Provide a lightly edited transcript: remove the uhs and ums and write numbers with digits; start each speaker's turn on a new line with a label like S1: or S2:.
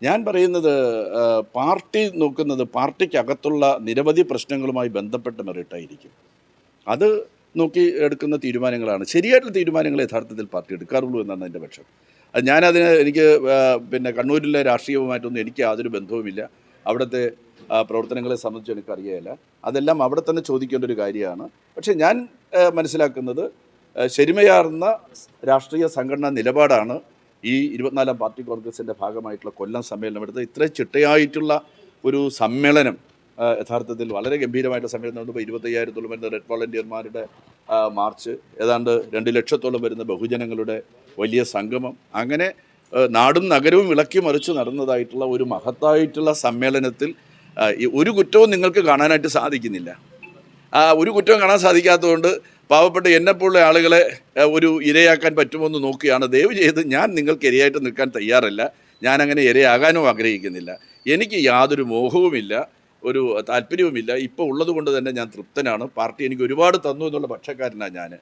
S1: ഞാൻ പറയുന്നത് പാർട്ടി നോക്കുന്നത് പാർട്ടിക്കകത്തുള്ള നിരവധി പ്രശ്നങ്ങളുമായി ബന്ധപ്പെട്ട് മെറിട്ടായിരിക്കും. അത് നോക്കി എടുക്കുന്ന തീരുമാനങ്ങളാണ്. ശരിയായിട്ടുള്ള തീരുമാനങ്ങൾ യഥാർത്ഥത്തിൽ പാർട്ടി എടുക്കാറുള്ളൂ എന്നാണ് എൻ്റെ പക്ഷം. ഞാനതിന് എനിക്ക് പിന്നെ കണ്ണൂരിലെ രാഷ്ട്രീയവുമായിട്ടൊന്നും എനിക്ക് യാതൊരു ബന്ധവുമില്ല. അവിടുത്തെ പ്രവർത്തനങ്ങളെ സംബന്ധിച്ച് എനിക്കറിയില്ല. അതെല്ലാം അവിടെ തന്നെ ചോദിക്കേണ്ട ഒരു കാര്യമാണ്. പക്ഷേ ഞാൻ മനസ്സിലാക്കുന്നത് ശരിമയാർന്ന രാഷ്ട്രീയ സംഘടനാ നിലപാടാണ് ഈ 24-ാം പാർട്ടി കോൺഗ്രസിൻ്റെ ഭാഗമായിട്ടുള്ള കൊല്ലം സമ്മേളനം എടുത്ത് ഇത്രയും ചിട്ടയായിട്ടുള്ള ഒരു സമ്മേളനം യഥാർത്ഥത്തിൽ വളരെ ഗംഭീരമായിട്ട് സമ്മേളനം ഇപ്പോൾ 25,000-ഓളം വരുന്ന റെഡ് വോളണ്ടിയർമാരുടെ മാർച്ച്, ഏതാണ്ട് 2 ലക്ഷത്തോളം വരുന്ന ബഹുജനങ്ങളുടെ വലിയ സംഗമം, അങ്ങനെ നാടും നഗരവും ഇളക്കി മറിച്ച് നടന്നതായിട്ടുള്ള ഒരു മഹത്തായിട്ടുള്ള സമ്മേളനത്തിൽ ഒരു കുറ്റവും നിങ്ങൾക്ക് കാണാനായിട്ട് സാധിക്കുന്നില്ല. ഒരു കുറ്റവും കാണാൻ സാധിക്കാത്തതുകൊണ്ട് പാവപ്പെട്ട എന്നെപ്പോലുള്ള ആളുകളെ ഒരു ഇരയാക്കാൻ പറ്റുമോ എന്ന് നോക്കുകയാണ്. ദയവ് ചെയ്ത് ഞാൻ നിങ്ങൾക്ക് ഇരയായിട്ട് നിൽക്കാൻ തയ്യാറല്ല. ഞാനങ്ങനെ ഇരയാകാനും ആഗ്രഹിക്കുന്നില്ല. എനിക്ക് യാതൊരു മോഹവുമില്ല, ഒരു താല്പര്യവുമില്ല. ഇപ്പോൾ ഉള്ളത് കൊണ്ട് തന്നെ ഞാൻ തൃപ്തനാണ്. പാർട്ടി എനിക്ക് ഒരുപാട് തന്നു എന്നുള്ള പക്ഷക്കാരനാണ് ഞാൻ.